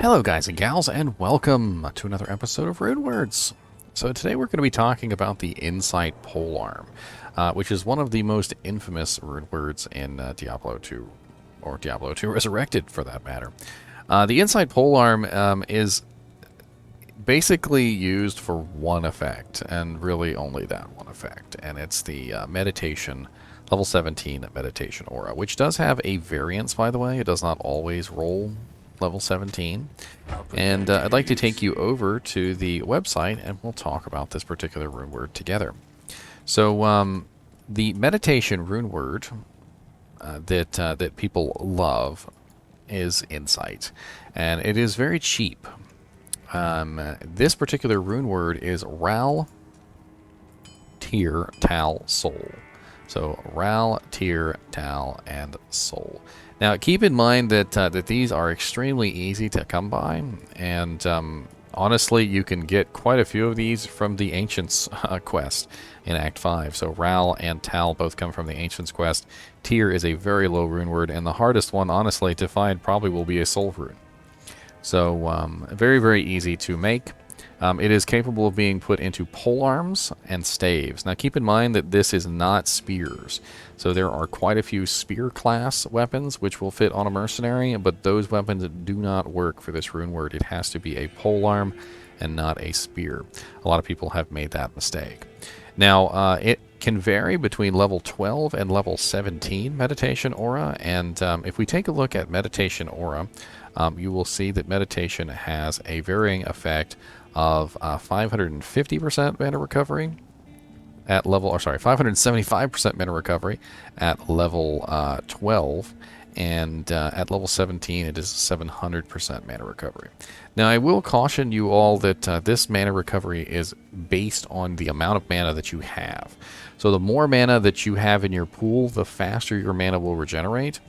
Hello guys and gals, and welcome to another episode of Rune Words. So today we're going to be talking about the Insight polearm, which is one of the most infamous rune words in Diablo 2, or Diablo 2 Resurrected for that matter. The Insight polearm is basically used for one effect, and really only that one effect, and it's the meditation, level 17 meditation aura, which does have a variance, by the way. It does not always roll level 17, and I'd like to take you over to the website and we'll talk about this particular rune word together. So the meditation rune word that people love is Insight, and it is very cheap. This particular rune word is RalTirTalSol. So RalTirTal and Sol. Now keep in mind that that these are extremely easy to come by, and honestly you can get quite a few of these from the Ancients quest in Act 5. So Ral and Tal both come from the Ancients quest. Tyr is a very low rune word, and the hardest one honestly to find probably will be a soul rune. So very, very easy to make. It is capable of being put into polearms and staves. Now keep in mind that this is not spears. So there are quite a few spear class weapons which will fit on a mercenary, but those weapons do not work for this rune word. It has to be a polearm and not a spear. A lot of people have made that mistake. Now it can vary between level 12 and level 17 meditation aura, and if we take a look at meditation aura, you will see that meditation has a varying effect of 550% mana recovery at level, or sorry, 575% mana recovery at level 12, and at level 17 it is 700% mana recovery. Now I will caution you all that this mana recovery is based on the amount of mana that you have. So the more mana that you have in your pool, the faster your mana will regenerate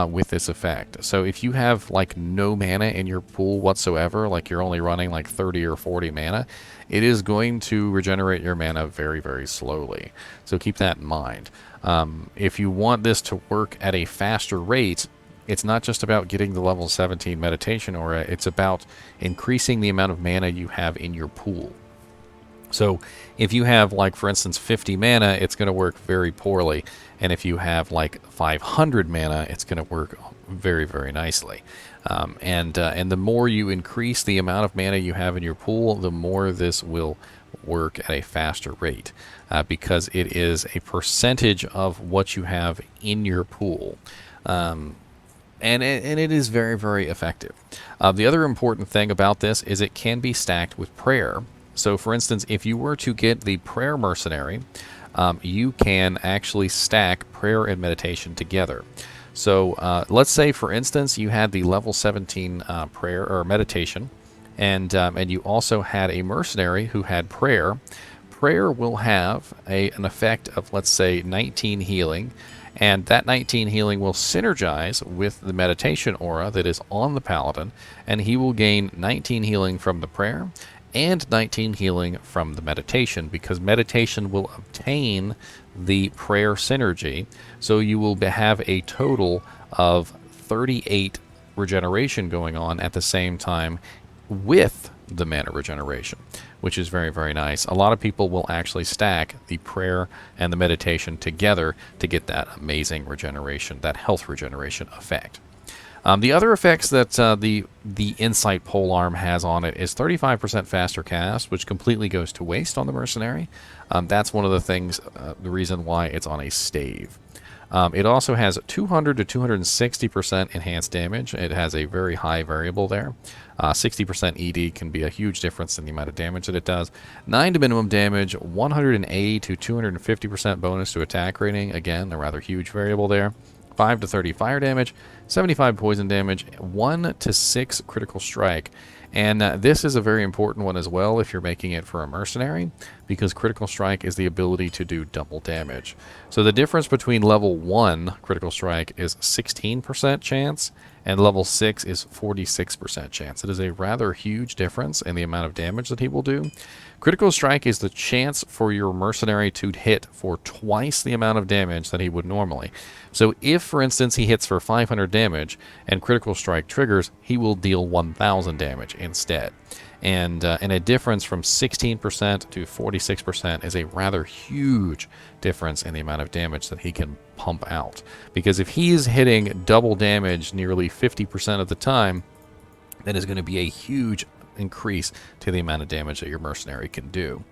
with this effect. So if you have like no mana in your pool whatsoever, like you're only running like 30 or 40 mana, it is going to regenerate your mana very, very slowly. So keep that in mind. If you want this to work at a faster rate, it's not just about getting the level 17 meditation aura, it's about increasing the amount of mana you have in your pool. So if you have, like, for instance, 50 mana, it's going to work very poorly. And if you have, like, 500 mana, it's going to work very, very nicely. And the more you increase the amount of mana you have in your pool, the more this will work at a faster rate. Because it is a percentage of what you have in your pool. And it is very, very effective. The other important thing about this is it can be stacked with prayer. So, for instance, if you were to get the prayer mercenary, you can actually stack prayer and meditation together. So, let's say, for instance, you had the level 17 prayer or meditation, and you also had a mercenary who had prayer. Prayer will have an effect of, let's say, 19 healing, and that 19 healing will synergize with the meditation aura that is on the paladin, and he will gain 19 healing from the prayer and 19 healing from the meditation, because meditation will obtain the prayer synergy. So you will have a total of 38 regeneration going on at the same time with the mana regeneration, which is very, very nice. A lot of people will actually stack the prayer and the meditation together to get that amazing regeneration, that health regeneration effect. The other effects that the Insight polearm has on it is 35% faster cast, which completely goes to waste on the mercenary. That's one of the things, the reason why it's on a stave. It also has 200 to 260% enhanced damage. It has a very high variable there. 60% ED can be a huge difference in the amount of damage that it does. 9 to minimum damage, 180 to 250% bonus to attack rating. Again, a rather huge variable there. 5 to 30 fire damage, 75 poison damage, 1 to 6 critical strike. And this is a very important one as well if you're making it for a mercenary, because critical strike is the ability to do double damage. So the difference between level 1 critical strike is 16% chance, and level 6 is 46% chance. It is a rather huge difference in the amount of damage that he will do. Critical strike is the chance for your mercenary to hit for twice the amount of damage that he would normally. So if, for instance, he hits for 500 damage and critical strike triggers, he will deal 1,000 damage instead. And a difference from 16% to 46% is a rather huge difference in the amount of damage that he can pump out. Because if he is hitting double damage nearly 50% of the time, that is going to be a huge increase to the amount of damage that your mercenary can do.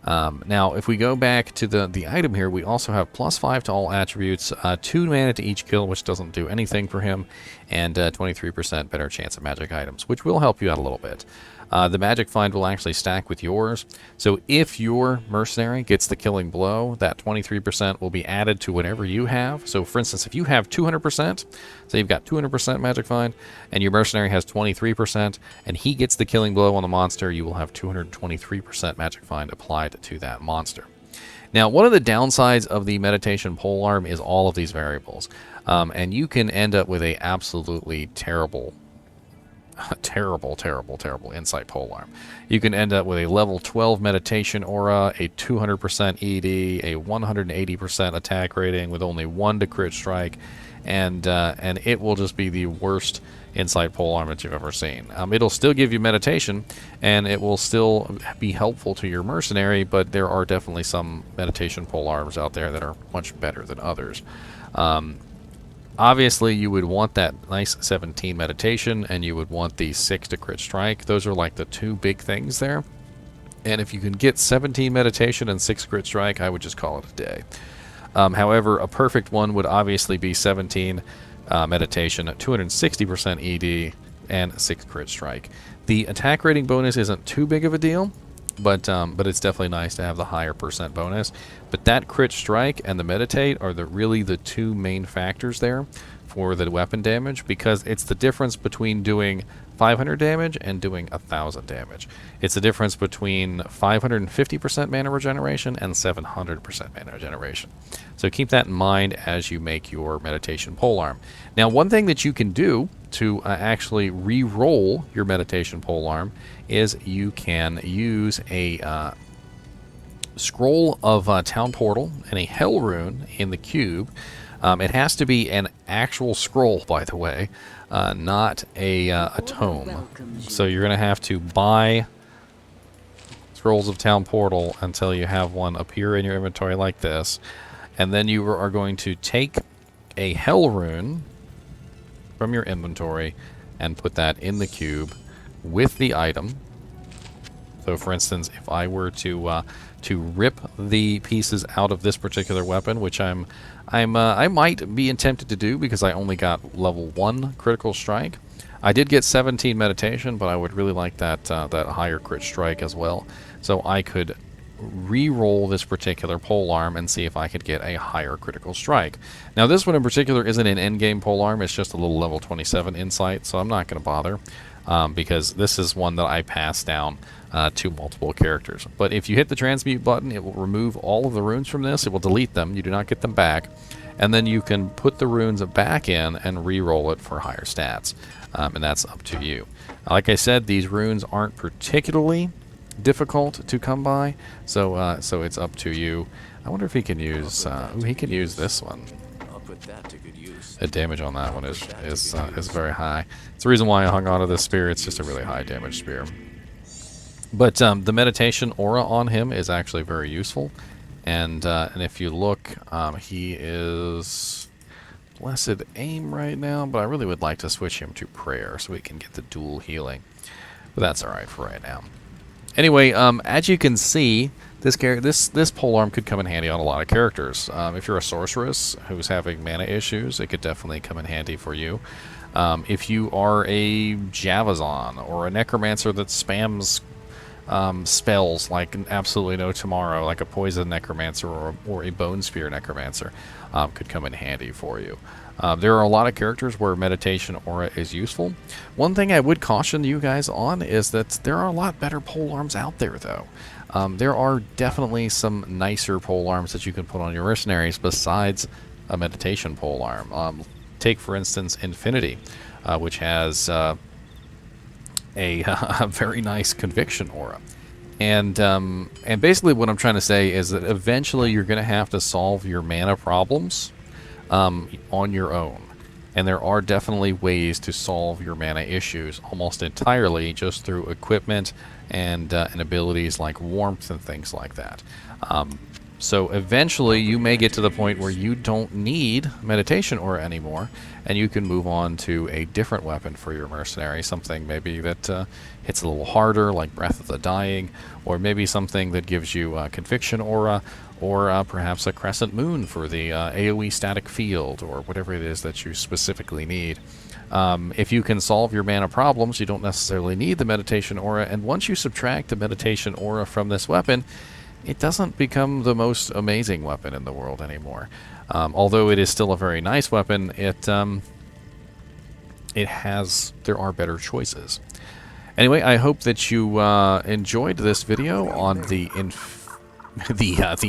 Now, if we go back to the item here, we also have +5 to all attributes, 2 mana to each kill, which doesn't do anything for him, and 23% better chance of magic items, which will help you out a little bit. The magic find will actually stack with yours, so if your mercenary gets the killing blow, that 23% will be added to whatever you have. So for instance, if you have 200%, so you've got 200% magic find, and your mercenary has 23%, and he gets the killing blow on the monster, you will have 223% magic find applied to that monster. Now, one of the downsides of the meditation polearm is all of these variables, and you can end up with a absolutely terrible insight polearm. You can end up with a level 12 meditation aura, a 200% ED, a 180% attack rating with only 1 to crit strike, and it will just be the worst insight polearm that you've ever seen. It'll still give you meditation, and it will still be helpful to your mercenary, but there are definitely some meditation polearms out there that are much better than others. Obviously, you would want that nice 17 meditation, and you would want the 6 to crit strike. Those are like the 2 big things there. And if you can get 17 meditation and 6 crit strike, I would just call it a day. However, a perfect one would obviously be 17 meditation, 260% ED, and 6 crit strike. The attack rating bonus isn't too big of a deal, but it's definitely nice to have the higher percent bonus. But that crit strike and the meditate are really the 2 main factors there for the weapon damage, because it's the difference between doing 500 damage and doing 1,000 damage. It's the difference between 550% mana regeneration and 700% mana regeneration. So keep that in mind as you make your meditation polearm. Now, one thing that you can do to actually re-roll your meditation polearm is you can use a scroll of town portal and a hell rune in the cube. It has to be an actual scroll, by the way, not a tome. So you're going to have to buy scrolls of town portal until you have one appear in your inventory like this, and then you are going to take a hell rune from your inventory and put that in the cube with the item. So for instance, if I were to rip the pieces out of this particular weapon, which I might be tempted to do because I only got level 1 critical strike. I did get 17 meditation, but I would really like that higher crit strike as well. So I could re-roll this particular polearm and see if I could get a higher critical strike. Now this one in particular isn't an endgame polearm, it's just a little level 27 insight, so I'm not going to bother because this is one that I pass down to multiple characters. But if you hit the transmute button, it will remove all of the runes from this, it will delete them, you do not get them back, and then you can put the runes back in and re-roll it for higher stats, and that's up to you. Like I said, these runes aren't particularly difficult to come by, so so it's up to you. I wonder if he can use he can use this one. I'll put that to good use. The damage on that one is very high. It's the reason why I hung on to this spear. It's just a really high damage spear. But the meditation aura on him is actually very useful, and if you look, he is blessed aim right now, but I really would like to switch him to prayer so we can get the dual healing. But that's all right for right now. Anyway, as you can see, this polearm could come in handy on a lot of characters. If you're a sorceress who's having mana issues, it could definitely come in handy for you. If you are a Javazon or a necromancer that spams spells like absolutely no tomorrow, like a poison necromancer or a bone spear necromancer, could come in handy for you. There are a lot of characters where meditation aura is useful. One thing I would caution you guys on is that there are a lot better polearms out there, though. There are definitely some nicer polearms that you can put on your mercenaries besides a meditation polearm. Take, for instance, Infinity, which has a very nice conviction aura. And basically what I'm trying to say is that eventually you're going to have to solve your mana problems on your own. And there are definitely ways to solve your mana issues almost entirely just through equipment and abilities like warmth and things like that. So eventually you may get to the point where you don't need meditation aura anymore, and you can move on to a different weapon for your mercenary, something maybe that hits a little harder, like Breath of the Dying, or maybe something that gives you conviction aura, or perhaps a crescent moon for the AoE static field, or whatever it is that you specifically need. If you can solve your mana problems, you don't necessarily need the meditation aura, and once you subtract the meditation aura from this weapon, it doesn't become the most amazing weapon in the world anymore. Although it is still a very nice weapon, there are better choices. Anyway, I hope that you enjoyed this video on the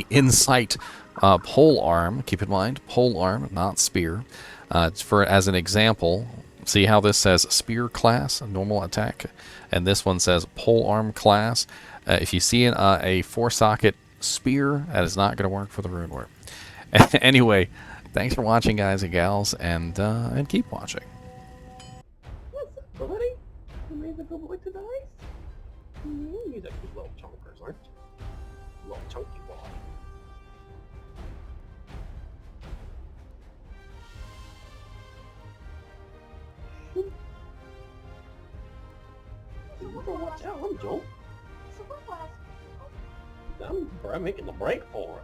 Insight pole arm. Keep in mind, pole arm, not spear. As an example, see how this says spear class, normal attack, and this one says pole arm class. If you see a 4-socket spear, that is not going to work for the Rune Word. Anyway, thanks for watching, guys and gals, and keep watching. What's up, buddy? You ready to go boy to the ice? These are good little chunkers, aren't you? Little chunky boy. Watch out, I'm Joe. I'm making the break for it.